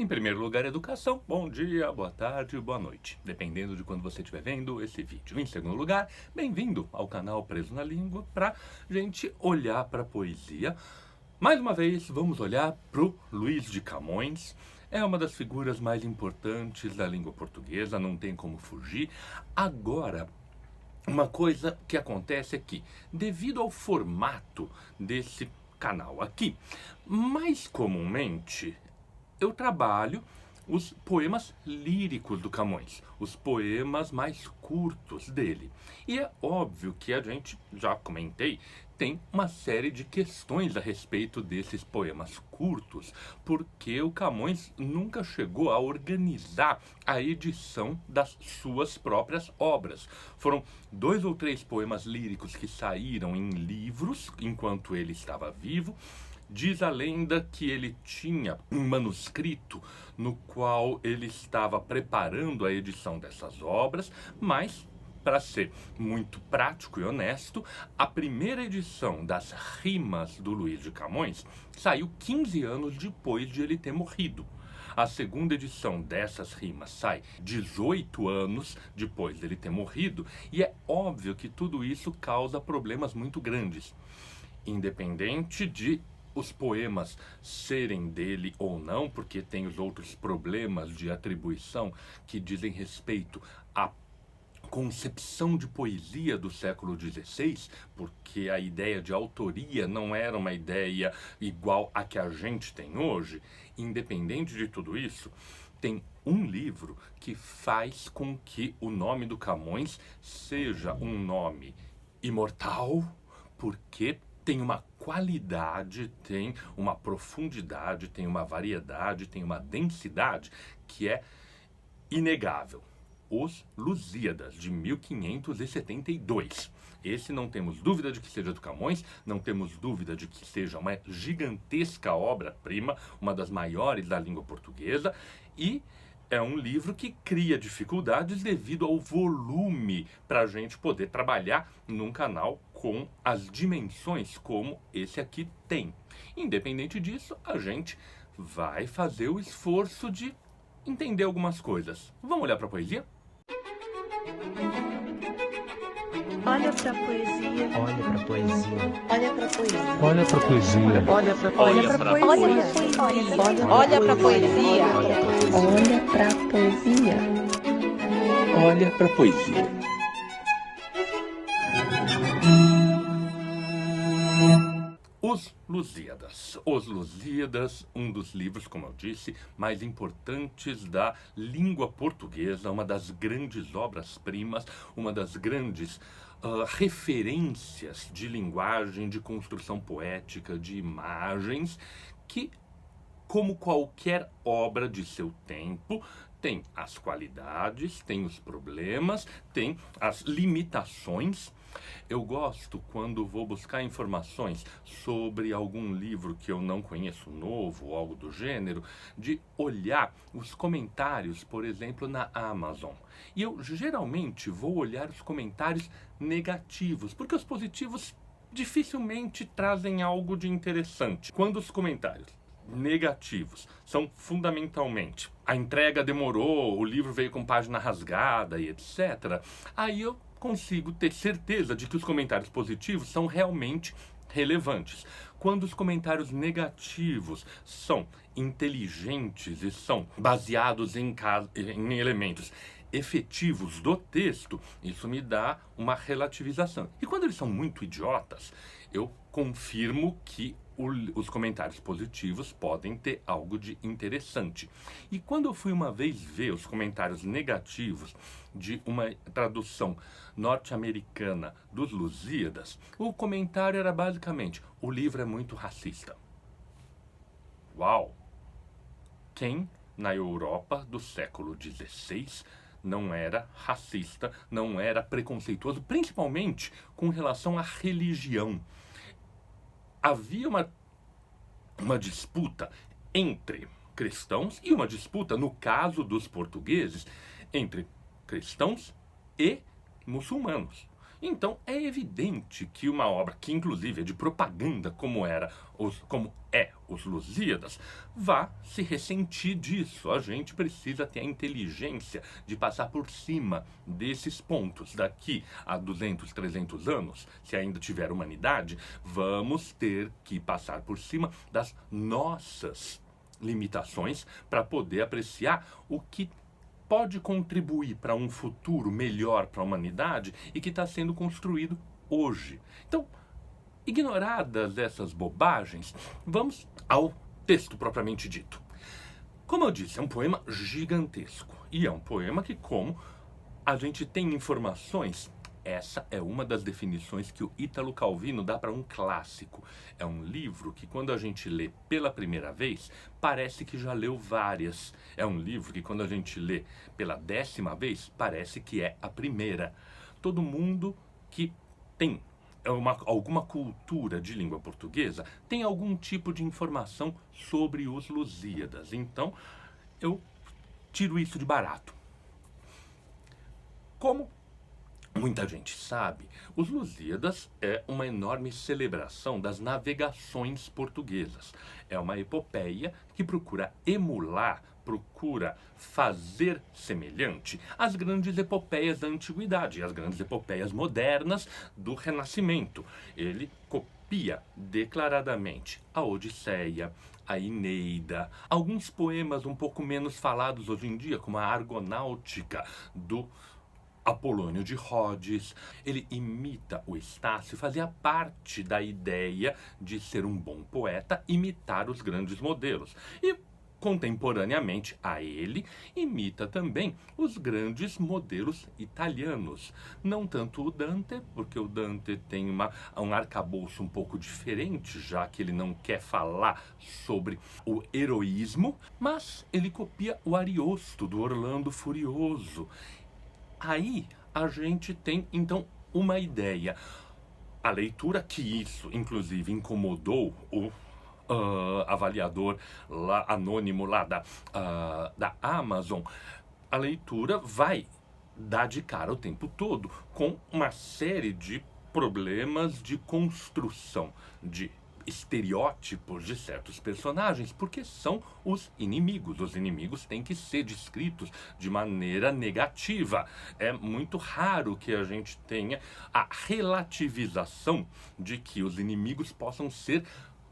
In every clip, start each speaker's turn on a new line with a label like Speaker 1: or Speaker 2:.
Speaker 1: Em primeiro lugar, educação. Bom dia, boa tarde, boa noite, dependendo de quando você estiver vendo esse vídeo. Em segundo lugar, bem-vindo ao canal Preso na Língua para gente olhar para a poesia. Mais uma vez, vamos olhar para o Luís de Camões. É uma das figuras mais importantes da língua portuguesa, não tem como fugir. Agora, uma coisa que acontece é que, devido ao formato desse canal aqui, mais comumente eu trabalho os poemas líricos do Camões, os poemas mais curtos dele. E é óbvio que a gente, já comentei, tem uma série de questões a respeito desses poemas curtos, porque o Camões nunca chegou a organizar a edição das suas próprias obras. Foram 2 ou 3 poemas líricos que saíram em livros enquanto ele estava vivo. Diz a lenda que ele tinha um manuscrito no qual ele estava preparando a edição dessas obras, mas, para ser muito prático e honesto, a primeira edição das rimas do Luís de Camões saiu 15 anos depois de ele ter morrido. A segunda edição dessas rimas sai 18 anos depois dele ter morrido, e é óbvio que tudo isso causa problemas muito grandes. Independente de os poemas serem dele ou não, porque tem os outros problemas de atribuição que dizem respeito à concepção de poesia do século XVI, porque a ideia de autoria não era uma ideia igual a que a gente tem hoje. Independente de tudo isso, tem um livro que faz com que o nome do Camões seja um nome imortal, porque tem uma qualidade, tem uma profundidade, tem uma variedade, tem uma densidade que é inegável. Os Lusíadas, de 1572. Esse não temos dúvida de que seja do Camões, não temos dúvida de que seja uma gigantesca obra-prima, uma das maiores da língua portuguesa, e é um livro que cria dificuldades devido ao volume para a gente poder trabalhar num canal com as dimensões como esse aqui tem. Independente disso, a gente vai fazer o esforço de entender algumas coisas. Vamos olhar para a poesia?
Speaker 2: Olha pra poesia.
Speaker 3: Olha pra poesia.
Speaker 2: Olha pra poesia.
Speaker 3: Olha pra poesia.
Speaker 2: Olha pra poesia.
Speaker 4: Olha pra poesia.
Speaker 2: Olha pra poesia.
Speaker 1: Olha para a poesia. Os Lusíadas. Os Lusíadas, um dos livros, como eu disse, mais importantes da língua portuguesa, uma das grandes obras-primas, uma das grandes referências de linguagem, de construção poética, de imagens, que, como qualquer obra de seu tempo, tem as qualidades, tem os problemas, tem as limitações. Eu gosto, quando vou buscar informações sobre algum livro que eu não conheço novo ou algo do gênero, de olhar os comentários, por exemplo, na Amazon. E eu geralmente vou olhar os comentários negativos, porque os positivos dificilmente trazem algo de interessante. Quando os comentários negativos são fundamentalmente a entrega demorou, o livro veio com página rasgada e etc., aí eu consigo ter certeza de que os comentários positivos são realmente relevantes. Quando os comentários negativos são inteligentes e são baseados em elementos efetivos do texto, isso me dá uma relativização. E quando eles são muito idiotas, eu confirmo que os comentários positivos podem ter algo de interessante. E quando eu fui uma vez ver os comentários negativos de uma tradução norte-americana dos Lusíadas, o comentário era basicamente: o livro é muito racista. Uau! Quem na Europa do século XVI não era racista, não era preconceituoso, principalmente com relação à religião? Havia uma disputa entre cristãos e uma disputa, no caso dos portugueses, entre cristãos e muçulmanos. Então é evidente que uma obra que inclusive é de propaganda como é Os Lusíadas, vá se ressentir disso. A gente precisa ter a inteligência de passar por cima desses pontos. Daqui a 200, 300 anos, se ainda tiver humanidade, vamos ter que passar por cima das nossas limitações para poder apreciar o que pode contribuir para um futuro melhor para a humanidade e que está sendo construído hoje. Então, ignoradas essas bobagens, vamos ao texto propriamente dito. Como eu disse, é um poema gigantesco. E é um poema que, como a gente tem informações, essa é uma das definições que o Ítalo Calvino dá para um clássico. É um livro que, quando a gente lê pela primeira vez, parece que já leu várias. É um livro que, quando a gente lê pela 10ª vez, parece que é a primeira. Todo mundo que tem alguma cultura de língua portuguesa tem algum tipo de informação sobre os Lusíadas. Então, eu tiro isso de barato. Como muita gente sabe, os Lusíadas é uma enorme celebração das navegações portuguesas. É uma epopeia que procura emular, procura fazer semelhante às grandes epopeias da antiguidade, às grandes epopeias modernas do Renascimento. Ele copia declaradamente a Odisseia, a Eneida, alguns poemas um pouco menos falados hoje em dia, como a Argonáutica do Apolônio de Rhodes. Ele imita o Estácio, fazia parte da ideia de ser um bom poeta, imitar os grandes modelos. E, contemporaneamente a ele, imita também os grandes modelos italianos. Não tanto o Dante, porque o Dante tem um arcabouço um pouco diferente, já que ele não quer falar sobre o heroísmo, mas ele copia o Ariosto, do Orlando Furioso. Aí a gente tem, então, uma ideia. A leitura, que isso, inclusive, incomodou o avaliador lá, anônimo lá da Amazon, a leitura vai dar de cara o tempo todo com uma série de problemas de construção, de estereótipos de certos personagens, porque são os inimigos. Os inimigos têm que ser descritos de maneira negativa. É muito raro que a gente tenha a relativização de que os inimigos possam ser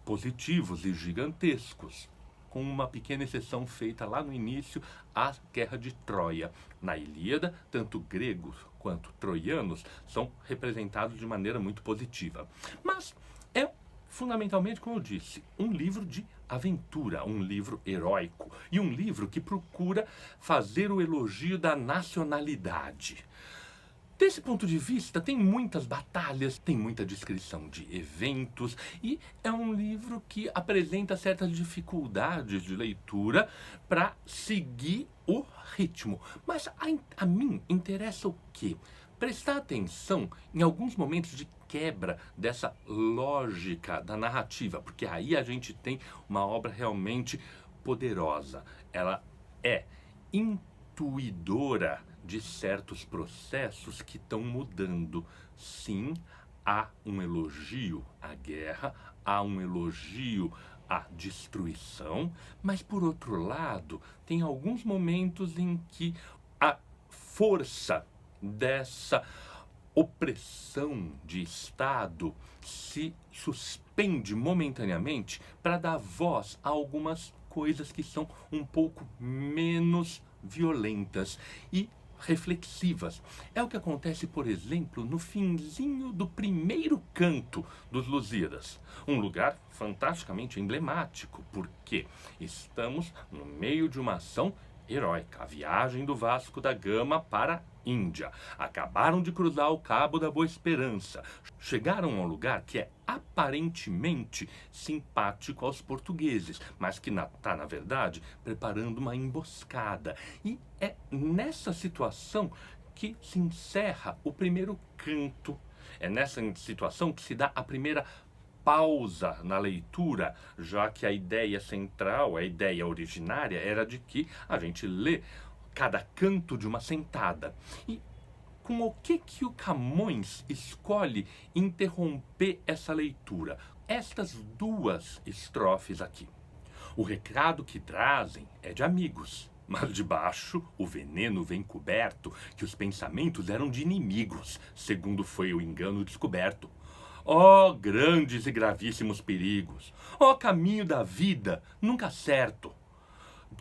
Speaker 1: positivos e gigantescos, com uma pequena exceção feita lá no início, a Guerra de Troia. Na Ilíada, tanto gregos quanto troianos são representados de maneira muito positiva. Mas é fundamentalmente, como eu disse, um livro de aventura, um livro heróico e um livro que procura fazer o elogio da nacionalidade. Desse ponto de vista, tem muitas batalhas, tem muita descrição de eventos e é um livro que apresenta certas dificuldades de leitura para seguir o ritmo. Mas a mim interessa o quê? Prestar atenção em alguns momentos de quebra dessa lógica da narrativa, porque aí a gente tem uma obra realmente poderosa. Ela é intuidora de certos processos que estão mudando. Sim, há um elogio à guerra, há um elogio à destruição, mas por outro lado, tem alguns momentos em que a força dessa opressão de Estado se suspende momentaneamente para dar voz a algumas coisas que são um pouco menos violentas e reflexivas. É o que acontece, por exemplo, no finzinho do primeiro canto dos Lusíadas. Um lugar fantasticamente emblemático, porque estamos no meio de uma ação heróica, a viagem do Vasco da Gama para a Índia. Acabaram de cruzar o Cabo da Boa Esperança. Chegaram a um lugar que é aparentemente simpático aos portugueses, mas que está, na verdade, preparando uma emboscada. E é nessa situação que se encerra o primeiro canto. É nessa situação que se dá a primeira pausa na leitura, já que a ideia central, a ideia originária era de que a gente lê cada canto de uma sentada. E com o que o Camões escolhe interromper essa leitura? Estas duas estrofes aqui. O recado que trazem é de amigos, mas de baixo o veneno vem coberto, que os pensamentos eram de inimigos, segundo foi o engano descoberto. Ó grandes e gravíssimos perigos, ó caminho da vida nunca certo,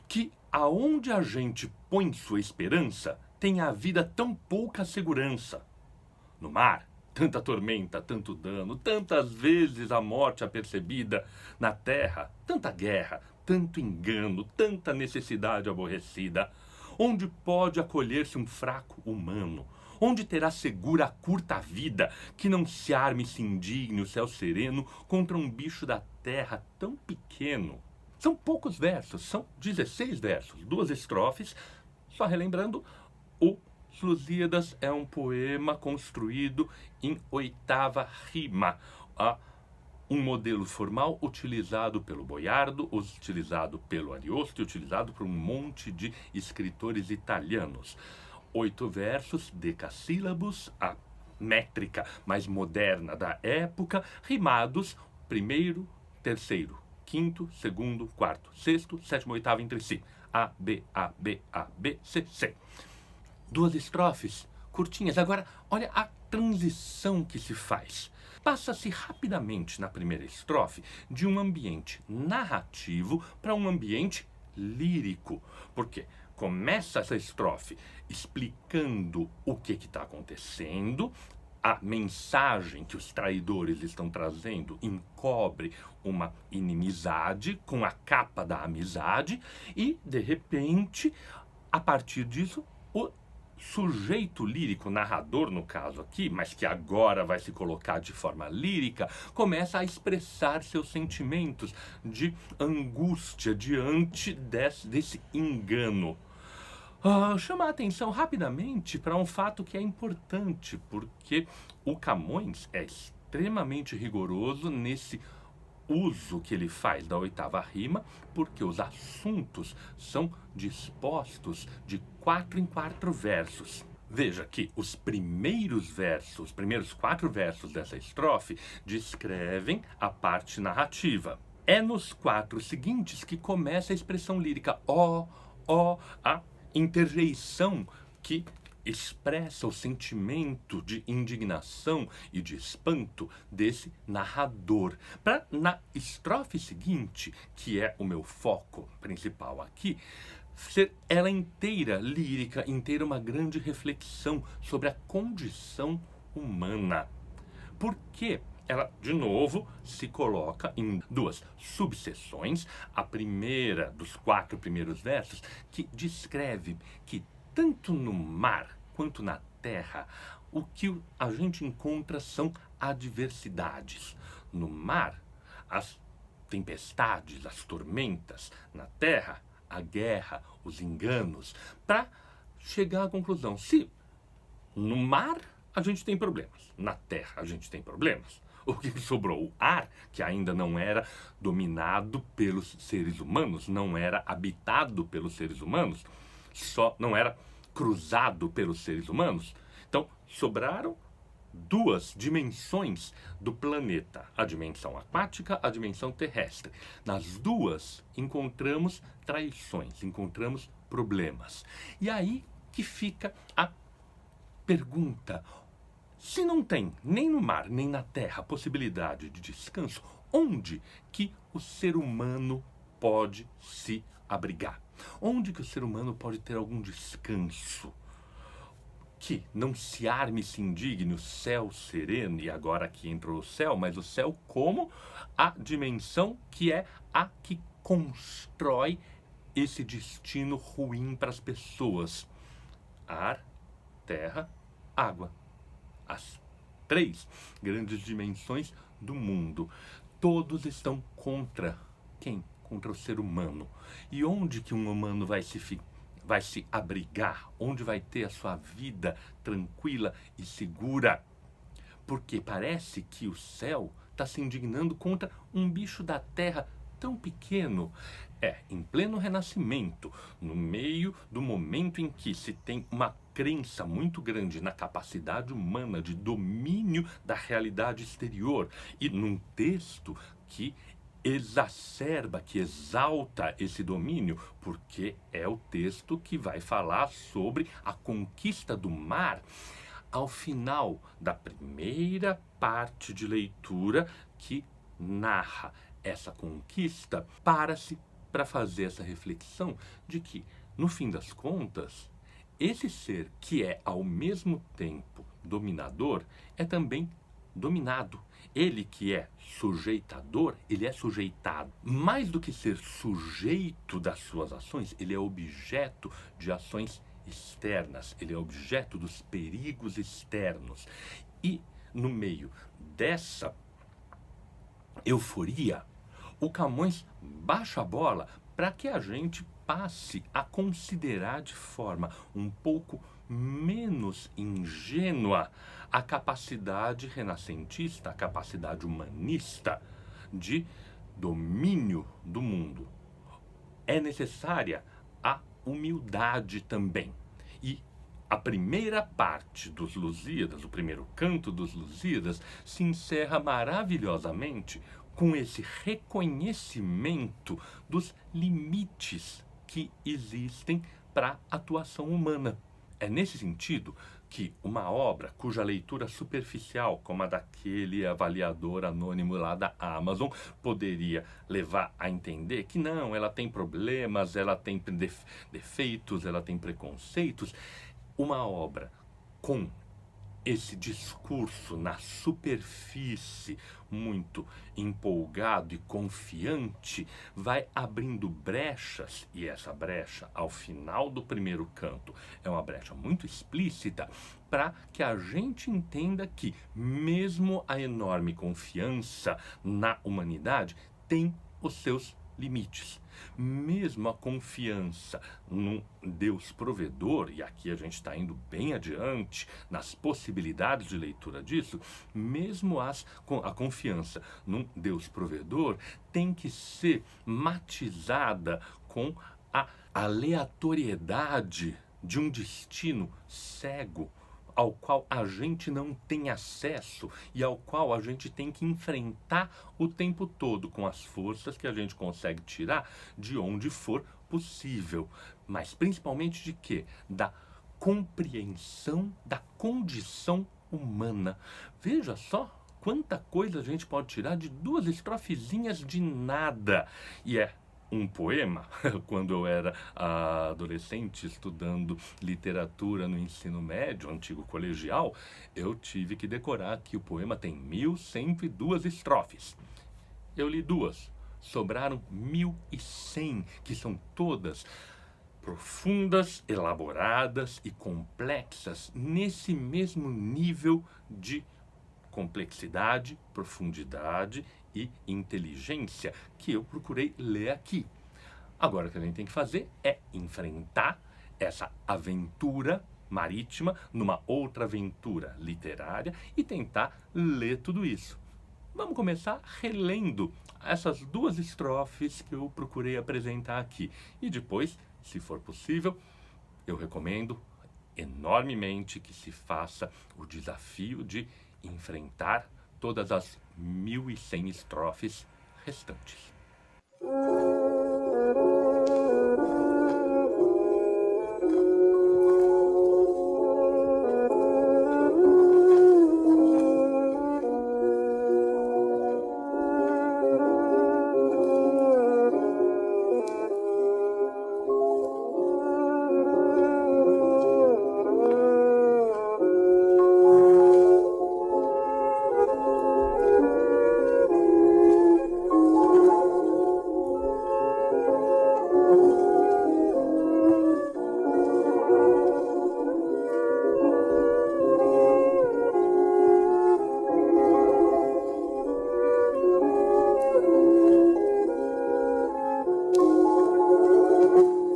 Speaker 1: que aonde a gente põe sua esperança, tem a vida tão pouca segurança. No mar, tanta tormenta, tanto dano, tantas vezes a morte apercebida. Na terra, tanta guerra, tanto engano, tanta necessidade aborrecida. Onde pode acolher-se um fraco humano? Onde terá segura a curta vida, que não se arme e se indigne o céu sereno contra um bicho da terra tão pequeno? São poucos versos, são 16 versos, 2 estrofes. Só relembrando, o Lusíadas é um poema construído em 8ª rima. Um modelo formal utilizado pelo Boiardo, utilizado pelo Ariosto e utilizado por um monte de escritores italianos. 8 versos, decassílabos, a métrica mais moderna da época, rimados primeiro, terceiro, quinto, segundo, quarto, sexto, sétimo, oitavo entre si. A, B, A, B, A, B, C, C. 2 estrofes curtinhas. Agora, olha a transição que se faz. Passa-se rapidamente na primeira estrofe de um ambiente narrativo para um ambiente lírico. Por quê? Começa essa estrofe explicando o que está acontecendo, a mensagem que os traidores estão trazendo encobre uma inimizade com a capa da amizade e, de repente, a partir disso, o sujeito lírico, narrador no caso aqui, mas que agora vai se colocar de forma lírica, começa a expressar seus sentimentos de angústia diante desse engano. Chama a atenção rapidamente para um fato que é importante, porque o Camões é extremamente rigoroso nesse uso que ele faz da 8ª rima, porque os assuntos são dispostos de 4 em 4 versos. Veja que os primeiros 4 versos dessa estrofe descrevem a parte narrativa. É nos 4 seguintes que começa a expressão lírica, a interjeição que expressa o sentimento de indignação e de espanto desse narrador. Para, na estrofe seguinte, que é o meu foco principal aqui, ser ela inteira lírica, inteira uma grande reflexão sobre a condição humana. Por quê? Ela, de novo, se coloca em 2 subseções. A primeira dos 4 primeiros versos, que descreve que tanto no mar quanto na terra, o que a gente encontra são adversidades. No mar, as tempestades, as tormentas. Na terra, a guerra, os enganos. Para chegar à conclusão, se no mar a gente tem problemas, na terra a gente tem problemas, o que sobrou? O ar, que ainda não era dominado pelos seres humanos, não era habitado pelos seres humanos, só não era cruzado pelos seres humanos. Então, sobraram 2 dimensões do planeta, a dimensão aquática, a dimensão terrestre. Nas 2 encontramos traições, encontramos problemas. E aí que fica a pergunta: se não tem nem no mar, nem na terra possibilidade de descanso, onde que o ser humano pode se abrigar? Onde que o ser humano pode ter algum descanso? Que não se arme e se indigne o céu sereno, e agora aqui entrou o céu, mas o céu como a dimensão que é a que constrói esse destino ruim para as pessoas. Ar, terra, água. As 3 grandes dimensões do mundo. Todos estão contra quem? Contra o ser humano. E onde que um humano vai se abrigar? Onde vai ter a sua vida tranquila e segura? Porque parece que o céu está se indignando contra um bicho da terra tão pequeno. Em pleno renascimento, no meio do momento em que se tem uma crença muito grande na capacidade humana de domínio da realidade exterior e num texto que exacerba, que exalta esse domínio, porque é o texto que vai falar sobre a conquista do mar. Ao final da primeira parte de leitura que narra essa conquista, para-se para fazer essa reflexão de que, no fim das contas, esse ser que é ao mesmo tempo dominador é também dominado. Ele que é sujeitador, ele é sujeitado. Mais do que ser sujeito das suas ações, ele é objeto de ações externas, ele é objeto dos perigos externos. E no meio dessa euforia, o Camões baixa a bola para que a gente passe a considerar de forma um pouco menos ingênua a capacidade renascentista, a capacidade humanista de domínio do mundo. É necessária a humildade também. E a primeira parte dos Lusíadas, o primeiro canto dos Lusíadas, se encerra maravilhosamente com esse reconhecimento dos limites que existem para a atuação humana. É nesse sentido que uma obra cuja leitura superficial, como a daquele avaliador anônimo lá da Amazon, poderia levar a entender que não, ela tem problemas, ela tem defeitos, ela tem preconceitos. Uma obra com esse discurso na superfície, muito empolgado e confiante, vai abrindo brechas, e essa brecha, ao final do primeiro canto, é uma brecha muito explícita, para que a gente entenda que, mesmo a enorme confiança na humanidade, tem os seus limites. Mesmo a confiança num Deus provedor, e aqui a gente está indo bem adiante nas possibilidades de leitura disso, mesmo a confiança num Deus provedor tem que ser matizada com a aleatoriedade de um destino cego, ao qual a gente não tem acesso e ao qual a gente tem que enfrentar o tempo todo com as forças que a gente consegue tirar de onde for possível. Mas principalmente de quê? Da compreensão da condição humana. Veja só quanta coisa a gente pode tirar de duas estrofezinhas de nada. E é um poema. Quando eu era adolescente estudando literatura no ensino médio, antigo colegial, eu tive que decorar que o poema tem 1102 estrofes. Eu li duas, sobraram 1100, que são todas profundas, elaboradas e complexas nesse mesmo nível de complexidade, profundidade e inteligência que eu procurei ler aqui. Agora, o que a gente tem que fazer é enfrentar essa aventura marítima numa outra aventura literária e tentar ler tudo isso. Vamos começar relendo essas duas estrofes que eu procurei apresentar aqui. E depois, se for possível, eu recomendo enormemente que se faça o desafio de enfrentar todas as 1100 estrofes restantes.